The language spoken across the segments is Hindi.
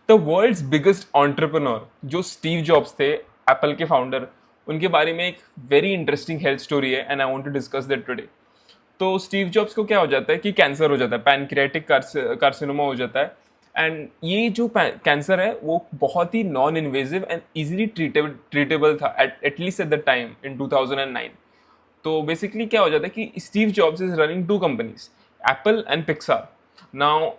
द वर्ल्ड्स बिगेस्ट एंटरप्रेन्योर जो स्टीव जॉब्स थे, एप्पल के फाउंडर, उनके बारे में एक वेरी इंटरेस्टिंग हेल्थ स्टोरी है and I want to discuss that today. तो स्टीव जॉब्स को क्या हो जाता है कि कैंसर हो जाता है, पैनक्रियाटिक कार्सिनोमा हो जाता है। एंड ये जो कैंसर है वो बहुत ही non invasive and easily treatable था at least at the time in 2009। तो बेसिकली क्या हो जाता है कि Steve Jobs is running two companies, Apple and Pixar. Now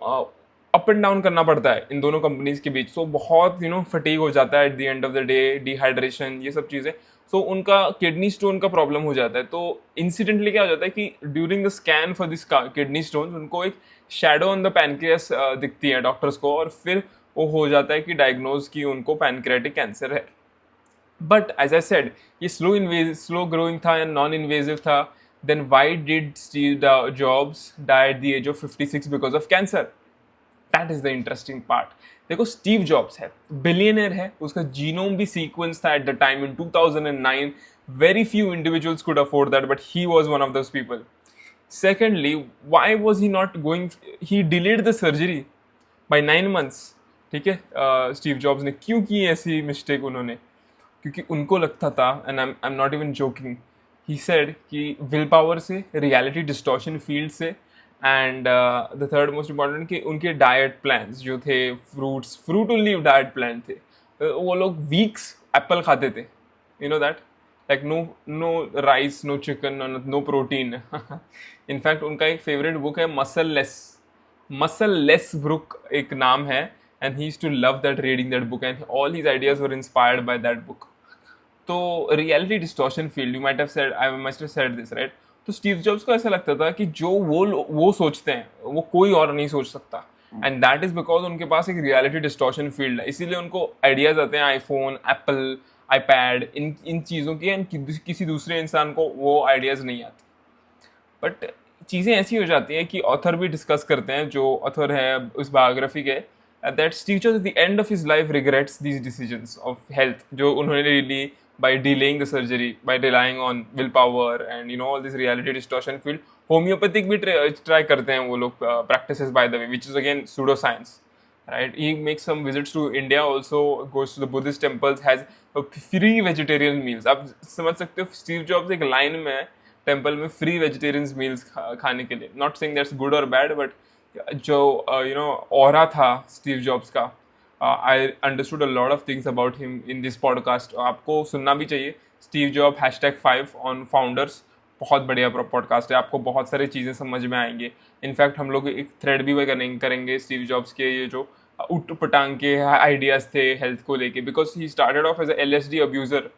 up and down करना पड़ता है इन दोनों कंपनीज के बीच, तो बहुत फटीग हो जाता है at the end of the day, dehydration, ये सब चीज़ें। सो उनका किडनी स्टोन का प्रॉब्लम हो जाता है। तो इंसिडेंटली क्या हो जाता है कि during the scan for this kidney stone उनको एक शेडो ऑन द पैनक्रियास दिखती है डॉक्टर्स को, और फिर वो हो जाता है कि डायग्नोज की उनको पैनक्रियाटिक कैंसर है। बट एज आई सेड, ये स्लो ग्रोइंग था एंड नॉन इन्वेजिव था। Then why did Steve Jobs die at the age of 56 because of cancer? That is the interesting part. देखो, स्टीव जॉब्स है, बिलियनर है, उसका जीनोम भी सीक्वेंस था at the time in 2009। Very few individuals could afford that, but he was one of those people. Secondly, why was he not going? He delayed the surgery by 9 months. ठीक है, स्टीव जॉब्स ने क्यों की ऐसी मिस्टेक उन्होंने? क्योंकि उनको लगता था, and I am not even joking, he said कि विल पावर से, रियलिटी डिस्टॉर्शन फील्ड से, and the third most important कि उनके डाइट प्लान्स जो थे, फ्रूट ओनली डाइट प्लान थे। वो लोग वीक्स एप्पल खाते थे, you know that, like no rice, no chicken, no protein. In fact उनका एक फेवरेट बुक है मसल लेस बुक एक नाम है, and he used to love that, reading that book, and all his ideas were inspired by that book. तो reality distortion field, you might have said, I must have said this right. तो स्टीव जॉब्स को ऐसा लगता था कि जो वो सोचते हैं वो कोई और नहीं सोच सकता, एंड दैट इज बिकॉज उनके पास एक रियलिटी डिस्टॉर्शन फील्ड है। इसीलिए उनको आइडियाज आते हैं आईफोन, एप्पल, आईपैड, इन चीज़ों की, एंड किसी दूसरे इंसान को वो आइडियाज नहीं आते। बट चीज़ें ऐसी हो जाती हैं कि ऑथर भी डिस्कस करते हैं, जो ऑथर है उस बायोग्राफी के, that Steve jobs at the end of his life regrets these decisions of health जो उन्होंने ली by delaying the surgery, by relying on willpower and all this reality distortion field. Homeopathic भी try करते हैं वो लोग, practices by the way, which is again pseudoscience, right? He makes some visits to India also, goes to the Buddhist temples, has free vegetarian meals. आप समझ सकते हो स्टीव जॉब्स एक लाइन में टेम्पल में फ्री वेजिटेरियन मील्स खाने के लिए। नॉट सेइंग दैट्स गुड और बैड, बट जो ऑरा था स्टीव जॉब्स का, I understood a lot of things about him in this podcast. आपको सुनना भी चाहिए, स्टीव जॉब #5 ऑन फाउंडर्स, बहुत बढ़िया पॉडकास्ट है, आपको बहुत सारी चीज़ें समझ में आएंगे। इनफैक्ट हम लोग एक थ्रेड भी करेंगे स्टीव जॉब्स के ये जो उट पटांग के आइडियाज़ थे हेल्थ को लेके, because he started off as LSD abuser.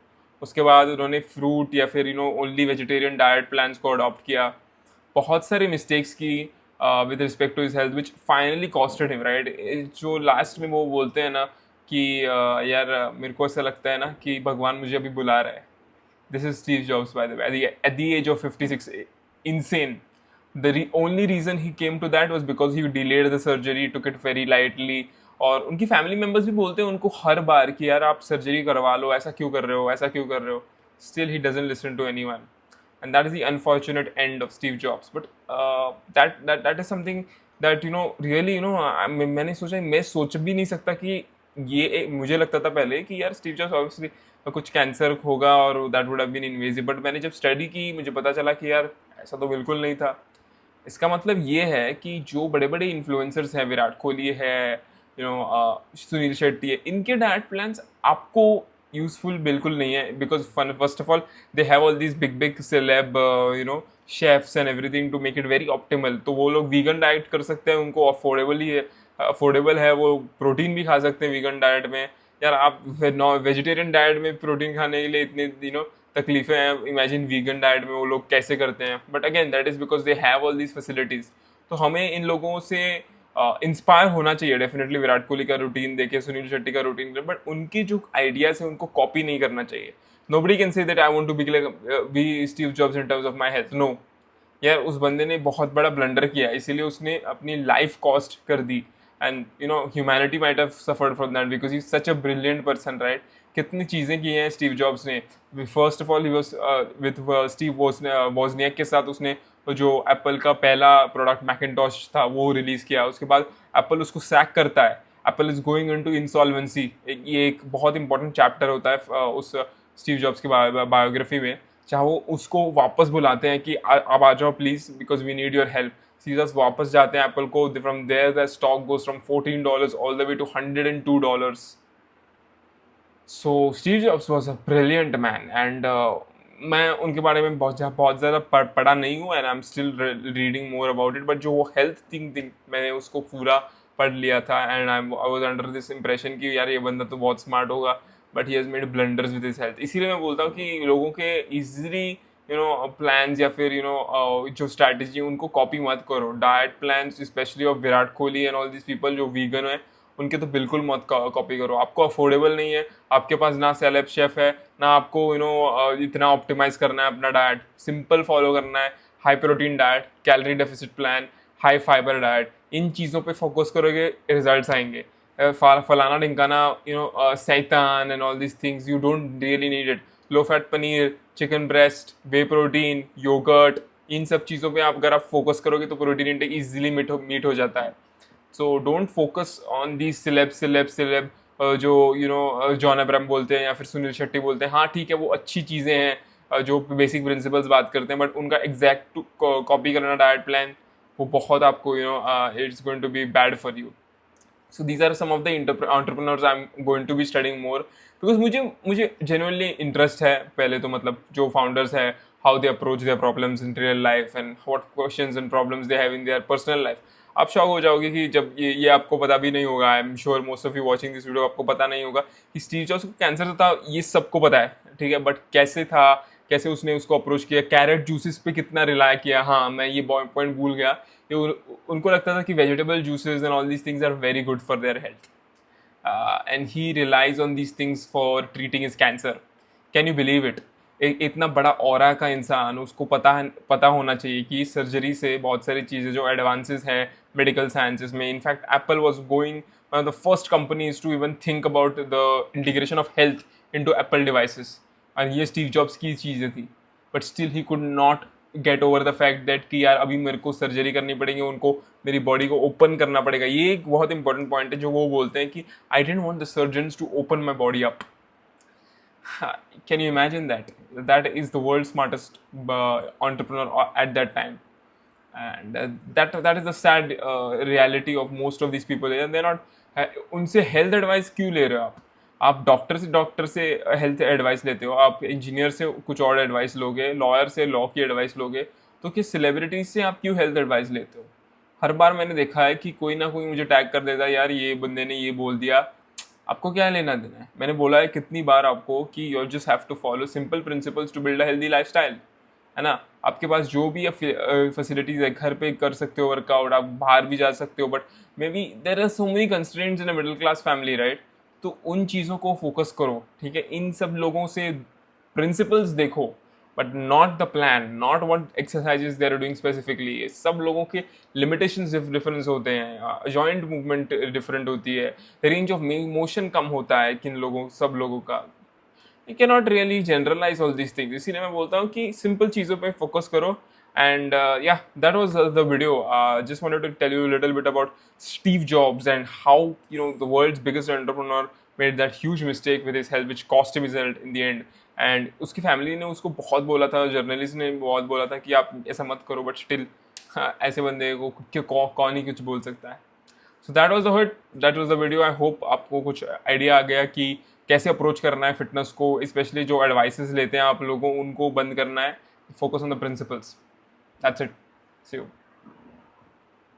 उसके बाद उन्होंने फ्रूट या फिर ओनली वेजिटेरियन डाइट प्लान्स को अडॉप्ट किया, बहुत सारे मिस्टेक्स की with respect to his health which finally costed him, right. जो लास्ट में वो बोलते हैं ना कि यार मेरे को ऐसा लगता है ना कि भगवान मुझे अभी बुला रहा है। This is Steve Jobs by the way at the age of 56, insane. The only reason he came to that was because he delayed the surgery, took it very lightly. और उनकी फैमिली मेम्बर्स भी बोलते हैं उनको हर बार कि यार आप सर्जरी करवा लो, ऐसा क्यों कर रहे हो, ऐसा क्यों कर रहे हो। Still he doesn't listen to anyone, and that is the unfortunate end of Steve Jobs. But that is something that really मैंने सोचा, मैं सोच भी नहीं सकता कि ये मुझे लगता था पहले कि यार स्टीव जॉब्स ऑब्वियसली कुछ कैंसर होगा और that would have been invasive, but मैंने जब स्टडी की मुझे पता चला कि यार ऐसा तो बिल्कुल नहीं था। इसका मतलब ये है कि जो बड़े बड़े इन्फ्लुएंसर्स हैं, विराट कोहली है, सुनील शेट्टी है, इनके डाइट प्लान्स आपको यूजफुल बिल्कुल नहीं है, because first of all they have all these big celeb chefs and everything to make it very optimal. तो वो लोग वीगन डाइट कर सकते हैं, उनको अफोर्डेबल है, वो प्रोटीन भी खा सकते हैं वीगन डाइट में। यार आप वेजिटेरियन डाइट में प्रोटीन खाने के लिए इतने तकलीफें हैं, इमेजिन वीगन डाइट में वो लोग कैसे करते हैं। But again that is because they have all these facilities. तो हमें इन लोगों से इंस्पायर होना चाहिए डेफिनेटली, विराट कोहली का रूटीन देखे, सुनील शेट्टी का रूटीन देखे, बट उनकी जो आइडियाज़ है उनको कॉपी नहीं करना चाहिए। Nobody can say that I want to be Steve Jobs in terms of my health, no. यार उस बंदे ने बहुत बड़ा ब्लंडर किया, इसीलिए उसने अपनी लाइफ कॉस्ट कर दी, and humanity might have suffered from that because he such a brilliant person, right. कितनी चीज़ें की हैं स्टीव जॉब्स ने। First of all he was with Steve Wozniak के साथ उसने जो एप्पल का पहला प्रोडक्ट मैकिन्टॉश था वो रिलीज़ किया। उसके बाद एप्पल उसको सैक करता है, Apple is going into insolvency. ये एक बहुत इंपॉर्टेंट चैप्टर होता है उस स्टीव जॉब्स की बायोग्राफी में, चाहे वो उसको वापस बुलाते हैं कि आप आ जाओ please because we need your help. सीजर्स वापस जाते हैं एप्पल को, from there the stock goes from $14 all the way to $102। So Steve Jobs was a brilliant man and मैं उनके बारे में बहुत ज़्यादा पढ़ा नहीं हूँ and I am still reading more about it, but जो वो हेल्थ थिंग थी मैंने उसको पूरा पढ़ लिया था and I was under this impression कि यार ये बंदा तो बहुत स्मार्ट होगा, but he has made blunders with his health. इसीलिए मैं बोलता हूँ कि लोगों के इजीली प्लान्स या फिर जो स्ट्रैटेजी उनको कॉपी मत करो। Diet plans specially of Virat Kohli and all this people जो वीगन है उनके तो बिल्कुल मत कॉपी करो। आपको अफोर्डेबल नहीं है, आपके पास ना सेलेब शेफ है, ना आपको इतना ऑप्टिमाइज करना है अपना डाइट, सिंपल फॉलो करना है high protein diet, calorie deficit plan, high fibre diet. इन चीज़ों पे फोकस करोगे रिजल्ट्स आएंगे। फलाना ढिंकाना सैतान and all this things you don't really need it. Low fat paneer, chicken breast, whey protein, yoghurt, इन सब चीज़ों पे आप अगर आप फोकस करोगे तो प्रोटीन इंटेक इजीली मीट हो जाता है। So don't focus on the celeb जो जॉन अब्राहम बोलते हैं या फिर सुनील शेट्टी बोलते हैं। हाँ ठीक है, वो अच्छी चीज़ें हैं जो बेसिक प्रिंसिपल्स बात करते हैं, बट उनका एग्जैक्ट कॉपी करना डाइट प्लान वो बहुत आपको it's going to be bad for you. So these are some of the entrepreneurs I am going to be studying more because मुझे जेन्युइनली इंटरेस्ट है। पहले तो मतलब जो फाउंडर्स है, how they approach their problems in real life and what questions and problems they have in their personal life. आप शॉक हो जाओगे कि जब ये आपको पता भी नहीं होगा, I am sure most of you watching this video आपको पता नहीं होगा कि स्टीव जॉब्स को कैंसर था, ये सबको पता है ठीक है, बट कैसे था, कैसे उसने उसको अप्रोच किया, कैरेट जूसेस पे कितना रिलाय किया। हाँ मैं ये पॉइंट भूल गया, उनको लगता था कि vegetable juices and all these things are very good for their health and he relies on these things for treating his cancer. Can you believe it? इतना बड़ा ऑरा का इंसान, उसको पता होना चाहिए कि सर्जरी से बहुत सारी चीज़ें जो एडवांसेस हैं मेडिकल साइंसेस में, in fact Apple was going one of the first companies to even think about the integration of health into Apple devices, और ये स्टीव जॉब्स की चीज़ें थी। But still he could not get over the fact that कि यार अभी मेरे को सर्जरी करनी पड़ेगी, उनको मेरी बॉडी को ओपन करना पड़ेगा। ये एक बहुत इंपॉर्टेंट पॉइंट है जो वो बोलते हैं कि I don't want the surgeons to open my body up. Can you imagine that? That is the world's smartest entrepreneur at that time, and that is the sad reality of most of these people. They're not. उनसे हेल्थ एडवाइस क्यों ले रहे हो आप डॉक्टर से हेल्थ एडवाइस लेते हो, आप इंजीनियर से कुछ और एडवाइस लोगे, लॉयर से लॉ की एडवाइस लोगे, तो किस सेलिब्रिटीज से आप क्यों हेल्थ एडवाइस लेते हो? हर बार मैंने देखा है कि कोई ना कोई मुझे टैग कर देता है, यार ये बंदे ने ये बोल दिया, आपको क्या लेना देना है? मैंने बोला है कितनी बार आपको कि you just have to follow simple principles to build a healthy lifestyle, है ना। आपके पास जो भी फैसिलिटीज है, घर पे कर सकते हो वर्कआउट, आप बाहर भी जा सकते हो, but maybe there are so many constraints in a middle class family, right? तो उन चीज़ों को फोकस करो, ठीक है। इन सब लोगों से प्रिंसिपल्स देखो, but not the plan, not what exercises they are doing specifically. सब लोगों के लिमिटेशंस डिफरेंस होते हैं, जॉइंट मूवमेंट डिफरेंट होती है, रेंज ऑफ मोशन कम होता है सब लोगों का। You can not really generalize all this things. इसीलिए मैं बोलता हूँ कि सिंपल चीज़ों पे फोकस करो। And that was the video. Just wanted to tell you a little bit about Steve Jobs and how the world's biggest entrepreneur made that huge mistake with his health, which cost him his health in the end. And उसकी फैमिली ने उसको बहुत बोला था, जर्नलिस्ट ने बहुत बोला था कि आप ऐसा मत करो, बट स्टिल ऐसे बंदे को कौन ही कुछ बोल सकता है। So that was the video. I hope आपको कुछ आइडिया आ गया कि कैसे अप्रोच करना है फिटनेस को, स्पेशली जो एडवाइसेस लेते हैं आप लोगों, उनको बंद करना है, focus on the principles. That's it. See you.